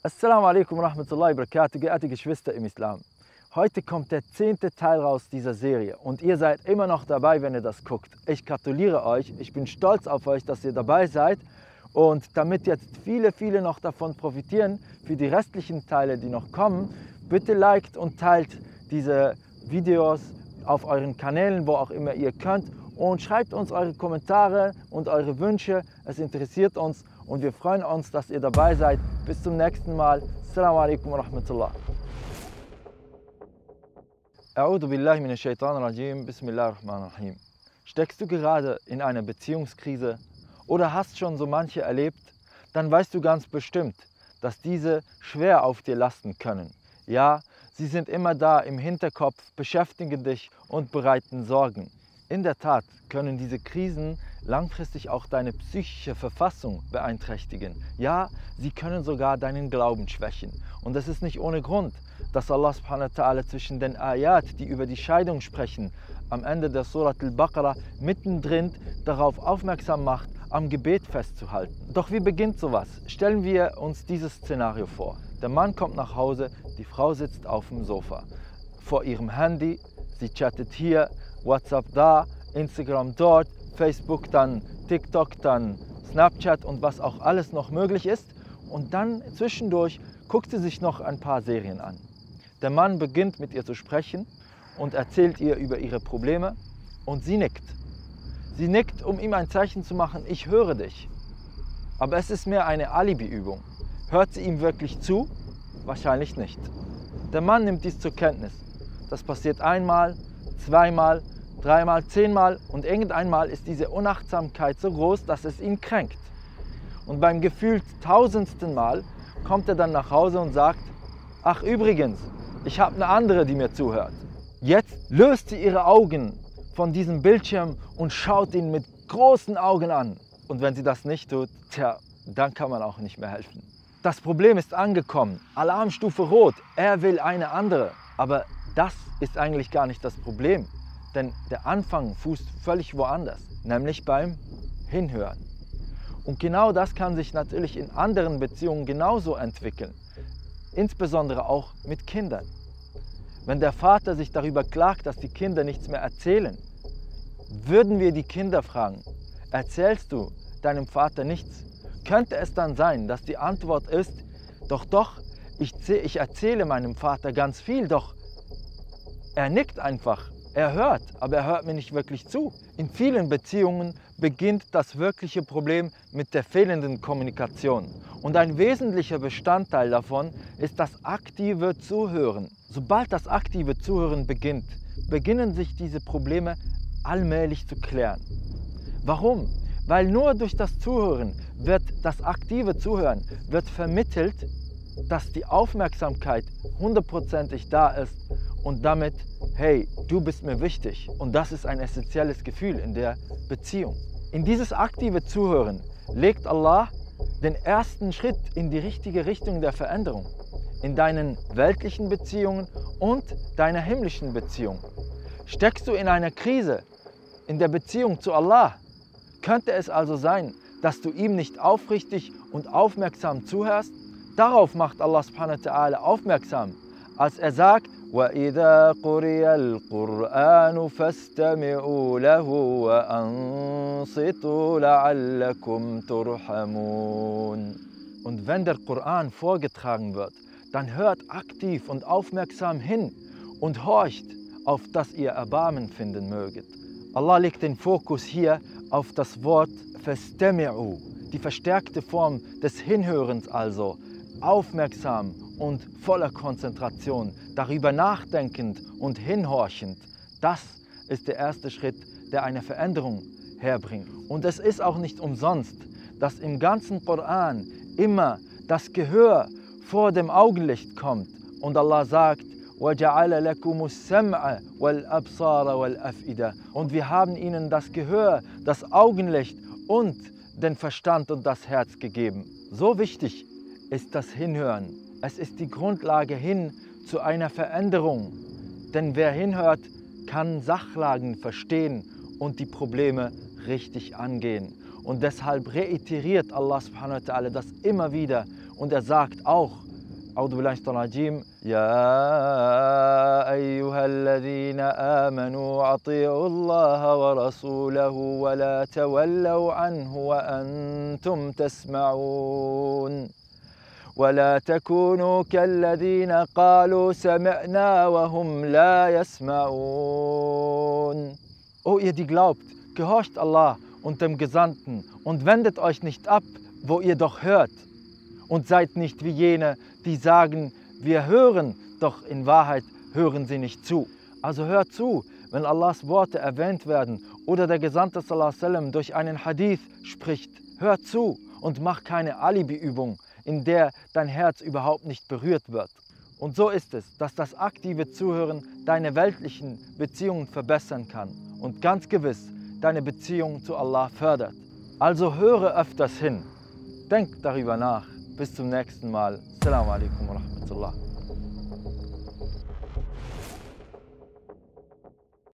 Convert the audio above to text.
Assalamu alaikum wa rahmatullahi wa barakatuh, geehrte Geschwister im Islam. Heute kommt der 10. Teil raus dieser Serie und ihr seid immer noch dabei, wenn ihr das guckt. Ich gratuliere euch, ich bin stolz auf euch, dass ihr dabei seid und damit jetzt viele noch davon profitieren, für die restlichen Teile, die noch kommen, bitte liked und teilt diese Videos auf euren Kanälen, wo auch immer ihr könnt und schreibt uns eure Kommentare und eure Wünsche, es interessiert uns und wir freuen uns, dass ihr dabei seid. Bis zum nächsten Mal. Assalamu alaikum wa rahmatullah. A'udhu billahi minash shaitanir rajim. Bismillahirrahmanirrahim. Steckst du gerade in einer Beziehungskrise oder hast schon so manche erlebt, dann weißt du ganz bestimmt, dass diese schwer auf dir lasten können. Ja, sie sind immer da im Hinterkopf, beschäftigen dich und bereiten Sorgen. In der Tat können diese Krisen langfristig auch deine psychische Verfassung beeinträchtigen. Ja, sie können sogar deinen Glauben schwächen. Und es ist nicht ohne Grund, dass Allah subhanahu wa ta'ala zwischen den Ayat, die über die Scheidung sprechen, am Ende der Surat al-Baqarah mittendrin darauf aufmerksam macht, am Gebet festzuhalten. Doch wie beginnt sowas? Stellen wir uns dieses Szenario vor. Der Mann kommt nach Hause, die Frau sitzt auf dem Sofa. Vor ihrem Handy, sie chattet hier, WhatsApp da, Instagram dort, Facebook, dann TikTok, dann Snapchat und was auch alles noch möglich ist. Und dann zwischendurch guckt sie sich noch ein paar Serien an. Der Mann beginnt mit ihr zu sprechen und erzählt ihr über ihre Probleme und sie nickt. Sie nickt, um ihm ein Zeichen zu machen, ich höre dich. Aber es ist mehr eine Alibi-Übung. Hört sie ihm wirklich zu? Wahrscheinlich nicht. Der Mann nimmt dies zur Kenntnis. Das passiert einmal, zweimal, dreimal, 10-mal und irgendeinmal ist diese Unachtsamkeit so groß, dass es ihn kränkt. Und beim gefühlt 1000. Mal kommt er dann nach Hause und sagt, ach übrigens, ich habe eine andere, die mir zuhört. Jetzt löst sie ihre Augen von diesem Bildschirm und schaut ihn mit großen Augen an. Und wenn sie das nicht tut, tja, dann kann man auch nicht mehr helfen. Das Problem ist angekommen, Alarmstufe Rot, er will eine andere. Aber das ist eigentlich gar nicht das Problem, denn der Anfang fußt völlig woanders, nämlich beim Hinhören. Und genau das kann sich natürlich in anderen Beziehungen genauso entwickeln, insbesondere auch mit Kindern. Wenn der Vater sich darüber klagt, dass die Kinder nichts mehr erzählen, würden wir die Kinder fragen, erzählst du deinem Vater nichts? Könnte es dann sein, dass die Antwort ist, doch, ich erzähle meinem Vater ganz viel, doch er nickt einfach, er hört, aber er hört mir nicht wirklich zu. In vielen Beziehungen beginnt das wirkliche Problem mit der fehlenden Kommunikation. Und ein wesentlicher Bestandteil davon ist das aktive Zuhören. Sobald das aktive Zuhören beginnt, beginnen sich diese Probleme allmählich zu klären. Warum? Weil nur durch das Zuhören das aktive Zuhören wird vermittelt, dass die Aufmerksamkeit 100%ig da ist und damit, hey, du bist mir wichtig. Und das ist ein essentielles Gefühl in der Beziehung. In dieses aktive Zuhören legt Allah den ersten Schritt in die richtige Richtung der Veränderung. In deinen weltlichen Beziehungen und deiner himmlischen Beziehung. Steckst du in einer Krise in der Beziehung zu Allah, könnte es also sein, dass du ihm nicht aufrichtig und aufmerksam zuhörst? Darauf macht Allah subhanahu wa ta'ala aufmerksam, als er sagt, وَإِذَا قُرِئَ الْقُرْآنُ فَاسْتَمِعُوا لَهُ وَأَنصِتُوا لَعَلَّكُمْ تُرْحَمُونَ. Und wenn der Koran vorgetragen wird, dann hört aktiv und aufmerksam hin und horcht, auf das ihr Erbarmen finden möget. Allah legt den Fokus hier auf das Wort فَاسْتَمِعُوا, die verstärkte Form des Hinhörens also, aufmerksam und voller Konzentration, darüber nachdenkend und hinhorchend. Das ist der erste Schritt, der eine Veränderung herbringt. Und es ist auch nicht umsonst, dass im ganzen Koran immer das Gehör vor dem Augenlicht kommt. Und Allah sagt, وَجَعَلَ لَكُمُ السَّمْعَ وَالْأَبْصَارَ وَالْأَفْئِدَةَ. Und wir haben ihnen das Gehör, das Augenlicht und den Verstand und das Herz gegeben. So wichtig ist das Hinhören. Es ist die Grundlage hin zu einer Veränderung. Denn wer hinhört, kann Sachlagen verstehen und die Probleme richtig angehen. Und deshalb reiteriert Allah subhanahu wa ta'ala das immer wieder. Und er sagt auch, أعوذ بالله من الشيطان الرجيم يا أيها الذين آمنوا أطيعوا الله ورسوله ولا تولوا عنه وأنتم تسمعون ولا تكونوا كالذين قالوا سمعنا وهم لا يسمعون. O ihr, die glaubt, gehorcht Allah und dem Gesandten und wendet euch nicht ab, wo ihr doch hört. Und seid nicht wie jene, die sagen, wir hören, doch in Wahrheit hören sie nicht zu. Also hört zu, wenn Allahs Worte erwähnt werden oder der Gesandte sallallahu alaihi wasallam durch einen Hadith spricht. Hört zu und mach keine Alibi-Übung, in der dein Herz überhaupt nicht berührt wird. Und so ist es, dass das aktive Zuhören deine weltlichen Beziehungen verbessern kann und ganz gewiss deine Beziehung zu Allah fördert. Also höre öfters hin, denk darüber nach. Bis zum nächsten Mal. Assalamu alaikum wa rahmatullah.